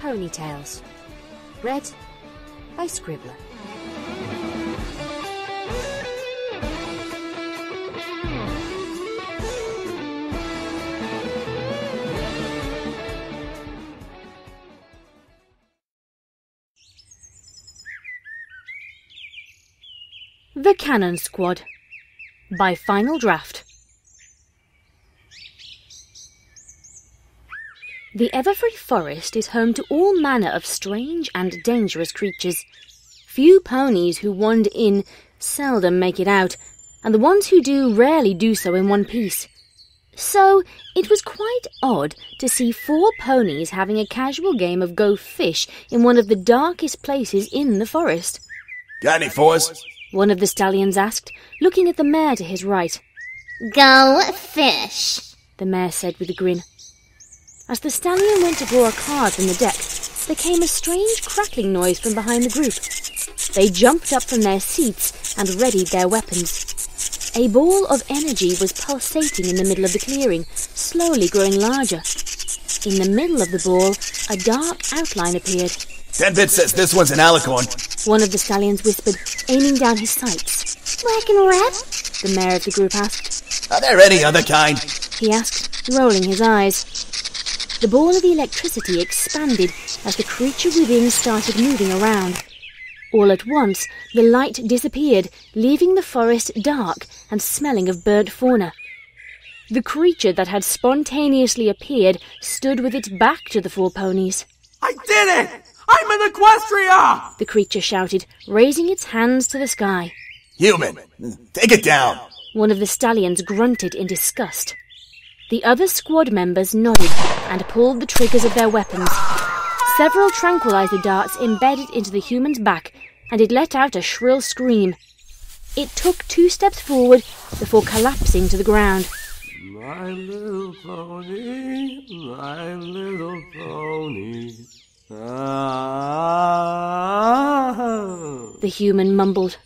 Ponytails. Read by Scribbler. The Canon Squad by Final Draft. The Everfree Forest is home to all manner of strange and dangerous creatures. Few ponies who wander in seldom make it out, and the ones who do rarely do so in one piece. So it was quite odd to see 4 ponies having a casual game of go fish in one of the darkest places in the forest. Got any for us? One of the stallions asked, looking at the mare to his right. Go fish, the mare said with a grin. As the stallion went to draw a card from the deck, there came a strange crackling noise from behind the group. They jumped up from their seats and readied their weapons. A ball of energy was pulsating in the middle of the clearing, slowly growing larger. In the middle of the ball, a dark outline appeared. 10-bit says this one's an alicorn, one of the stallions whispered, aiming down his sights. Black and red? The mayor of the group asked. Are there any other kind? He asked, rolling his eyes. The ball of electricity expanded as the creature within started moving around. All at once, the light disappeared, leaving the forest dark and smelling of burnt fauna. The creature that had spontaneously appeared stood with its back to the 4 ponies. I did it! I'm in Equestria! The creature shouted, raising its hands to the sky. Human, take it down! One of the stallions grunted in disgust. The other squad members nodded and pulled the triggers of their weapons. Several tranquilizer darts embedded into the human's back, and it let out a shrill scream. It took 2 steps forward before collapsing to the ground. My little pony, my little pony. The human mumbled.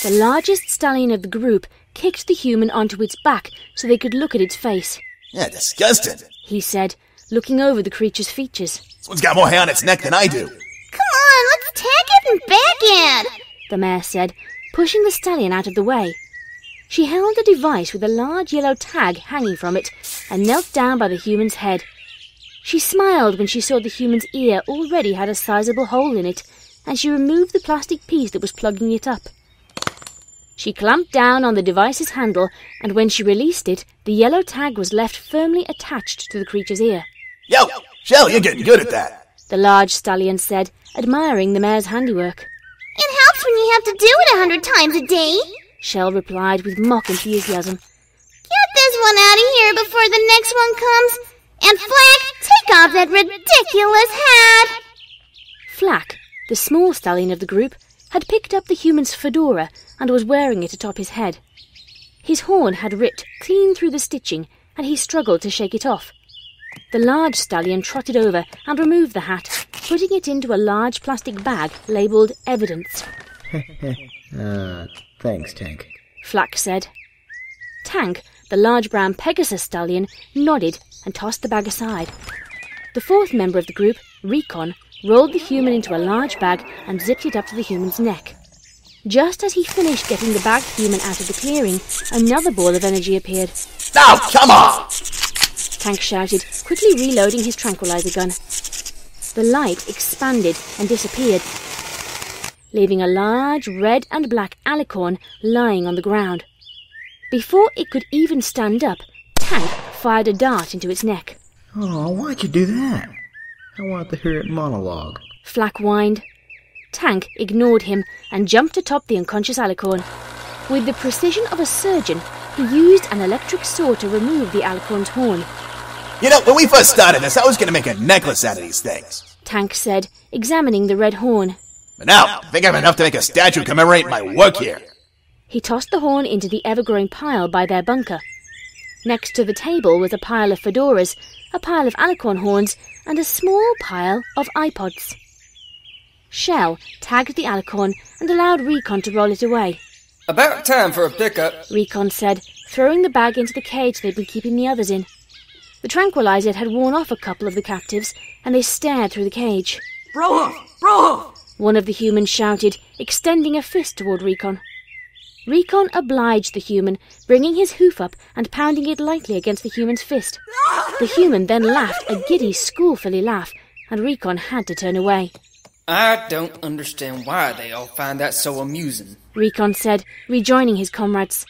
The largest stallion of the group kicked the human onto its back so they could look at its face. Yeah, disgusting, he said, looking over the creature's features. This one's got more hair on its neck than I do. Come on, let's tag it and back it, the mare said, pushing the stallion out of the way. She held a device with a large yellow tag hanging from it and knelt down by the human's head. She smiled when she saw the human's ear already had a sizable hole in it, and she removed the plastic piece that was plugging it up. She clamped down on the device's handle, and when she released it, the yellow tag was left firmly attached to the creature's ear. Yo, Shell, you're getting good at that, the large stallion said, admiring the mare's handiwork. It helps when you have to do it 100 times a day, Shell replied with mock enthusiasm. Get this one out of here before the next one comes. And Flack, take off that ridiculous hat! Flack, the small stallion of the group, had picked up the human's fedora and was wearing it atop his head. His horn had ripped clean through the stitching, and he struggled to shake it off. The large stallion trotted over and removed the hat, putting it into a large plastic bag labelled Evidence. Thanks, Tank, Flack said. Tank, the large brown Pegasus stallion, nodded and tossed the bag aside. The 4th member of the group, Recon, rolled the human into a large bag and zipped it up to the human's neck. Just as he finished getting the bagged human out of the clearing, another ball of energy appeared. Now, come on! Tank shouted, quickly reloading his tranquilizer gun. The light expanded and disappeared, leaving a large red and black alicorn lying on the ground. Before it could even stand up, Tank fired a dart into its neck. Oh, why'd you do that? I wanted to hear it monologue, Flack whined. Tank ignored him and jumped atop the unconscious alicorn. With the precision of a surgeon, he used an electric saw to remove the alicorn's horn. You know, when we first started this, I was going to make a necklace out of these things, Tank said, examining the red horn. But now, I think I have enough to make a statue commemorating my work here. He tossed the horn into the ever-growing pile by their bunker. Next to the table was a pile of fedoras, a pile of alicorn horns, and a small pile of iPods. Shell tagged the alicorn and allowed Recon to roll it away. About time for a pickup, Recon said, throwing the bag into the cage they'd been keeping the others in. The tranquilizer had worn off a couple of the captives, and they stared through the cage. Bro-hoof! Bro-hoof! One of the humans shouted, extending a fist toward Recon. Recon obliged the human, bringing his hoof up and pounding it lightly against the human's fist. The human then laughed a giddy, schoolfully laugh, and Recon had to turn away. I don't understand why they all find that so amusing, Recon said, rejoining his comrades.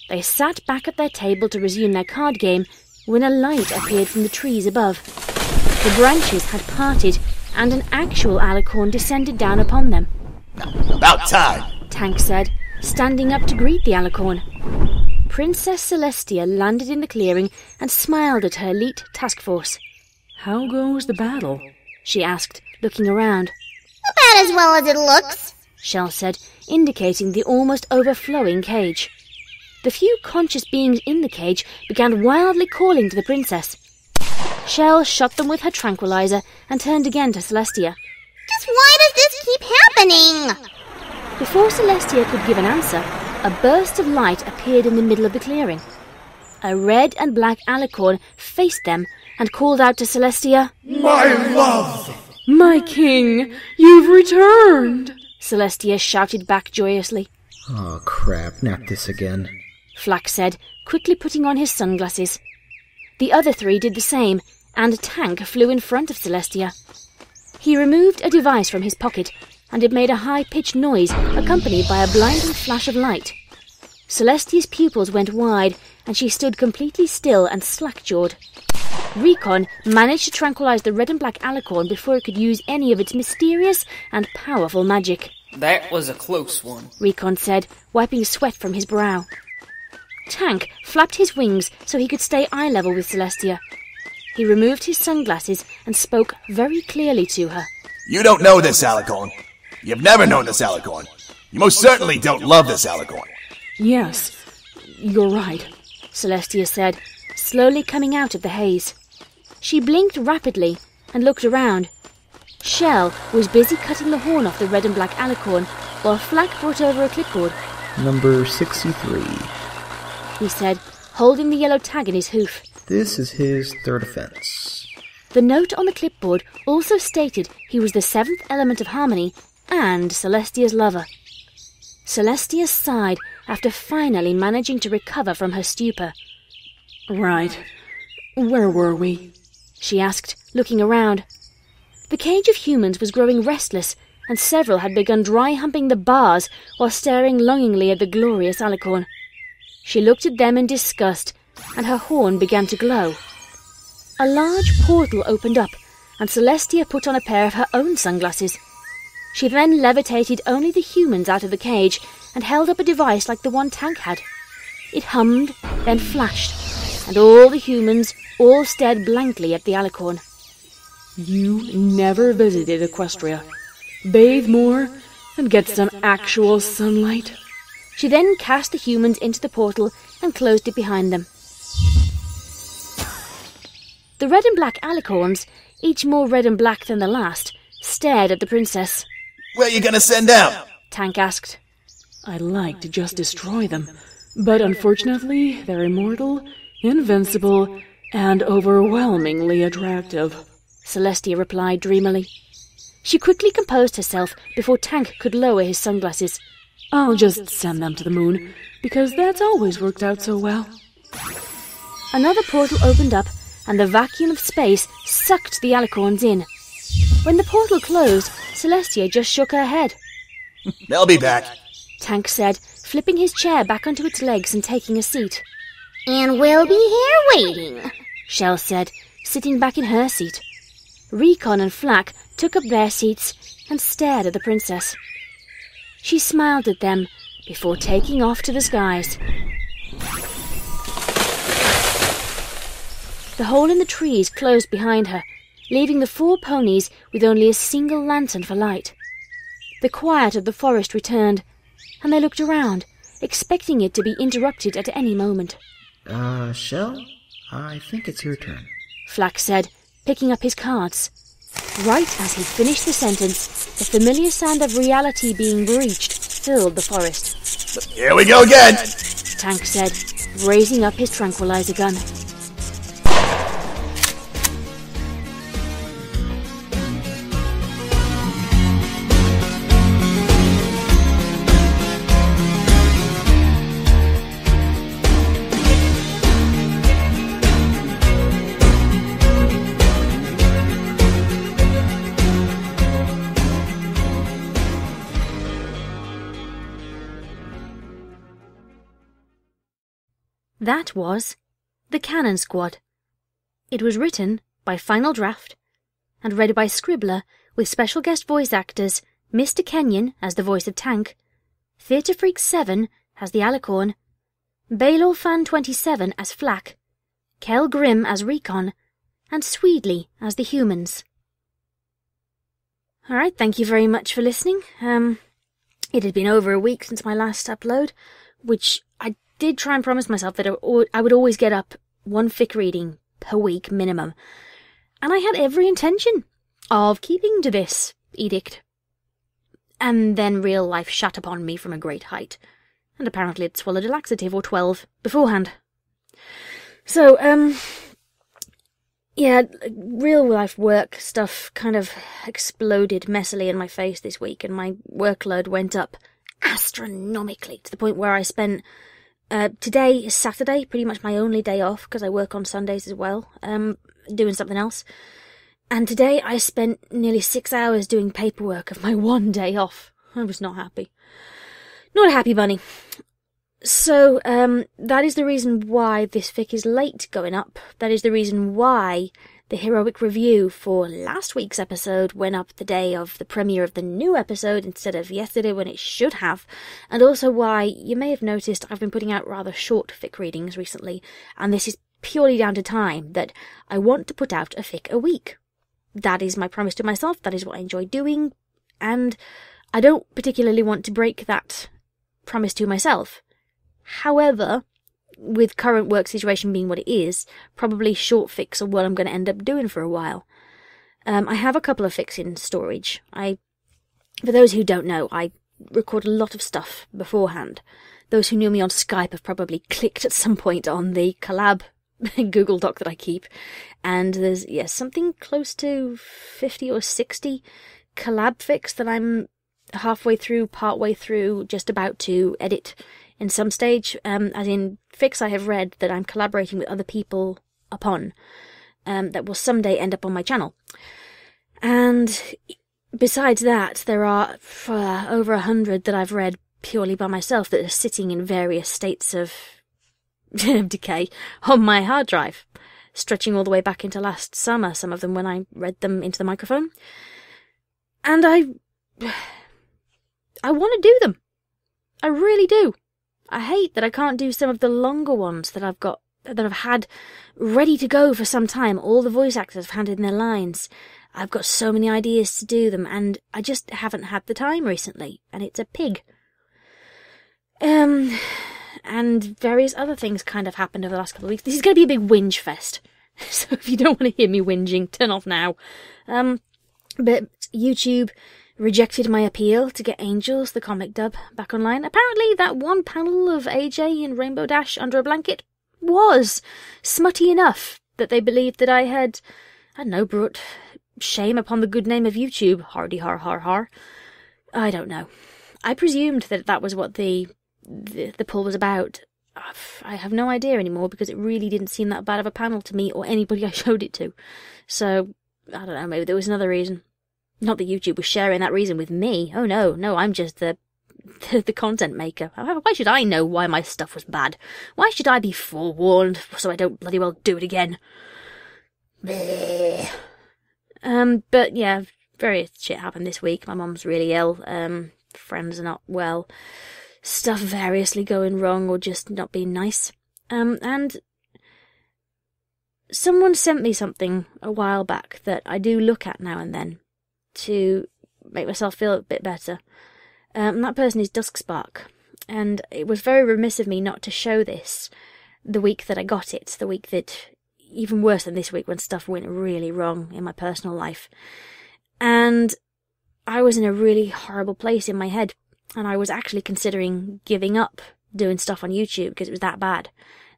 They sat back at their table to resume their card game when a light appeared from the trees above. The branches had parted, and an actual alicorn descended down upon them. About time, Tank said, standing up to greet the alicorn. Princess Celestia landed in the clearing and smiled at her elite task force. "How goes the battle?" she asked, looking around. About as well as it looks, Shell said, indicating the almost overflowing cage. The few conscious beings in the cage began wildly calling to the princess. Shell shot them with her tranquilizer and turned again to Celestia. Just why does this keep happening? Before Celestia could give an answer, a burst of light appeared in the middle of the clearing. A red and black alicorn faced them and called out to Celestia, My love! "My king, you've returned!" Celestia shouted back joyously. Oh crap, not this again. Flack said, quickly putting on his sunglasses. The other three did the same, and Tank flew in front of Celestia. He removed a device from his pocket, and it made a high-pitched noise accompanied by a blinding flash of light. Celestia's pupils went wide, and she stood completely still and slack-jawed. Recon managed to tranquilize the red and black alicorn before it could use any of its mysterious and powerful magic. That was a close one, Recon said, wiping sweat from his brow. Tank flapped his wings so he could stay eye level with Celestia. He removed his sunglasses and spoke very clearly to her. You don't know this alicorn. You've never known this alicorn. You most certainly don't love this alicorn. "Yes, you're right," Celestia said, slowly coming out of the haze. She blinked rapidly and looked around. Shell was busy cutting the horn off the red and black alicorn while Flack brought over a clipboard. Number 63. He said, holding the yellow tag in his hoof. This is his third offense. The note on the clipboard also stated he was the seventh element of harmony and Celestia's lover. Celestia sighed after finally managing to recover from her stupor. "Right. Where were we?" she asked, looking around. The cage of humans was growing restless, and several had begun dry-humping the bars while staring longingly at the glorious alicorn. She looked at them in disgust, and her horn began to glow. A large portal opened up, and Celestia put on a pair of her own sunglasses. She then levitated only the humans out of the cage and held up a device like the one Tank had. It hummed, then flashed, and all the humans all stared blankly at the alicorn. "You never visited Equestria. Bathe more and get some actual sunlight." She then cast the humans into the portal and closed it behind them. The red and black alicorns, each more red and black than the last, stared at the princess. Where you gonna send out? Tank asked. "I'd like to just destroy them, but unfortunately they're immortal, invincible, and overwhelmingly attractive," Celestia replied dreamily. She quickly composed herself before Tank could lower his sunglasses. "I'll just send them to the moon, because that's always worked out so well." Another portal opened up, and the vacuum of space sucked the alicorns in. When the portal closed, Celestia just shook her head. They'll be back. Tank said, flipping his chair back onto its legs and taking a seat. And we'll be here waiting, Shell said, sitting back in her seat. Recon and Flack took up their seats and stared at the princess. She smiled at them before taking off to the skies. The hole in the trees closed behind her, leaving the 4 ponies with only a single lantern for light. The quiet of the forest returned, and they looked around, expecting it to be interrupted at any moment. Shell? I think it's your turn. Flack said, picking up his cards. Right as he finished the sentence, the familiar sound of reality being breached filled the forest. Here we go again! Tank said, raising up his tranquilizer gun. That was The Canon Squad. It was written by Final Draft and read by Scribbler with special guest voice actors Mr. Kenyon as the voice of Tank, Theatre Freak 7 as the Alicorn, Baylor Fan 27 as Flack, Kel Grimm as Recon, and Sweedley as the humans. Alright, thank you very much for listening. It had been over a week since my last upload, which I did try and promise myself that I would always get up one fic reading per week minimum, and I had every intention of keeping to this edict. And then real life shut upon me from a great height, and apparently had swallowed a laxative or 12 beforehand. So, yeah, real life work stuff kind of exploded messily in my face this week, and my workload went up astronomically to the point where I spent today is Saturday, pretty much my only day off because I work on Sundays as well, doing something else. And today I spent nearly 6 hours doing paperwork of my one day off. I was not happy. Not a happy bunny. So, that is the reason why this fic is late going up. That is the reason why the heroic review for last week's episode went up the day of the premiere of the new episode instead of yesterday when it should have. And also why you may have noticed I've been putting out rather short fic readings recently. And this is purely down to time, that I want to put out a fic a week. That is my promise to myself, that is what I enjoy doing, and I don't particularly want to break that promise to myself. However, with current work situation being what it is, probably short fics are what I'm going to end up doing for a while. I have a couple of fics in storage. For those who don't know, I record a lot of stuff beforehand. Those who knew me on Skype have probably clicked at some point on the collab Google Doc that I keep, and there's something close to 50 or 60 collab fics that I'm halfway through, partway through, just about to edit in some stage, as in fics I have read that I'm collaborating with other people upon, that will someday end up on my channel. And besides that, there are over 100 that I've read purely by myself that are sitting in various states of decay on my hard drive, stretching all the way back into last summer, some of them when I read them into the microphone. And I want to do them. I really do. I hate that I can't do some of the longer ones that I've had ready to go for some time. All the voice actors have handed in their lines. I've got so many ideas to do them, and I just haven't had the time recently, and it's a pig. And various other things kind of happened over the last couple of weeks. This is going to be a big whinge fest. So if you don't want to hear me whinging, turn off now. But YouTube rejected my appeal to get Angels, the comic dub, back online. Apparently that one panel of AJ in Rainbow Dash under a blanket was smutty enough that they believed that I had, I don't know, brought shame upon the good name of YouTube. Hardy har har har. I don't know. I presumed that that was what the pull was about. I have no idea anymore because it really didn't seem that bad of a panel to me or anybody I showed it to. So, I don't know, maybe there was another reason. Not that YouTube was sharing that reason with me. Oh no, I'm just the content maker. Why should I know why my stuff was bad? Why should I be forewarned so I don't bloody well do it again? Bleh. But yeah, various shit happened this week. My mum's really ill. Friends are not well. Stuff variously going wrong or just not being nice. And someone sent me something a while back that I do look at now and then to make myself feel a bit better. And that person is Duskspark. And it was very remiss of me not to show this the week that I got it. The week that, even worse than this week, when stuff went really wrong in my personal life. And I was in a really horrible place in my head. And I was actually considering giving up doing stuff on YouTube because it was that bad.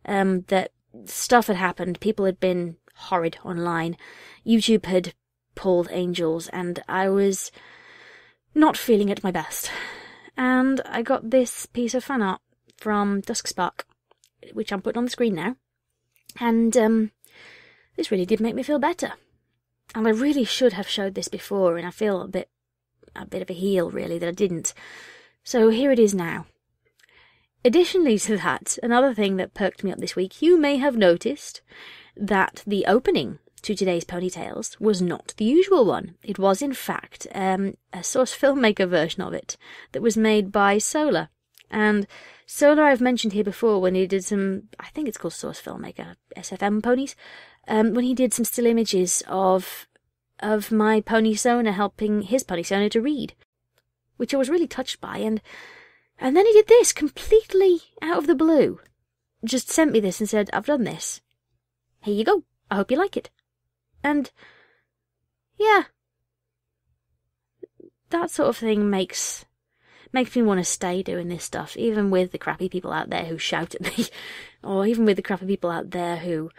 That stuff had happened. People had been horrid online. YouTube had pulled Angels, and I was not feeling at my best. And I got this piece of fan art from Duskspark, which I'm putting on the screen now. And this really did make me feel better. And I really should have showed this before, and I feel a bit of a heel, really, that I didn't. So here it is now. Additionally to that, another thing that perked me up this week, you may have noticed that the opening to today's Ponytails was not the usual one. It was, in fact, a Source Filmmaker version of it that was made by Solar. And Solar I've mentioned here before when he did some, I think it's called Source Filmmaker, SFM ponies, when he did some still images of my ponysona helping his ponysona to read, which I was really touched by. And then he did this completely out of the blue. Just sent me this and said, I've done this. Here you go. I hope you like it. And, yeah, that sort of thing makes me want to stay doing this stuff, even with the crappy people out there who shout at me, or even with the crappy people out there who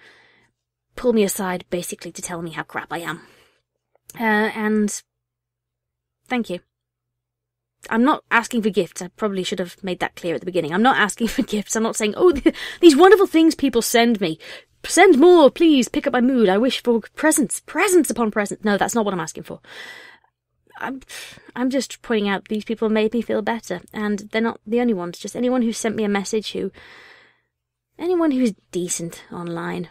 pull me aside basically to tell me how crap I am. And thank you. I'm not asking for gifts. I probably should have made that clear at the beginning. I'm not asking for gifts. I'm not saying, oh, these wonderful things people send me. Send more, please. Pick up my mood. I wish for presents upon presents. No, that's not what I'm asking for. I'm just pointing out these people made me feel better, and they're not the only ones. Just anyone who sent me a message, anyone who's decent online,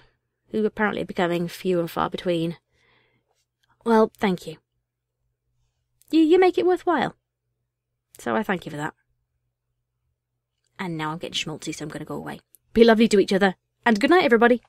who apparently are becoming few and far between. Well, thank you. You make it worthwhile. So I thank you for that. And now I'm getting schmaltzy, so I'm going to go away. Be lovely to each other, and good night, everybody.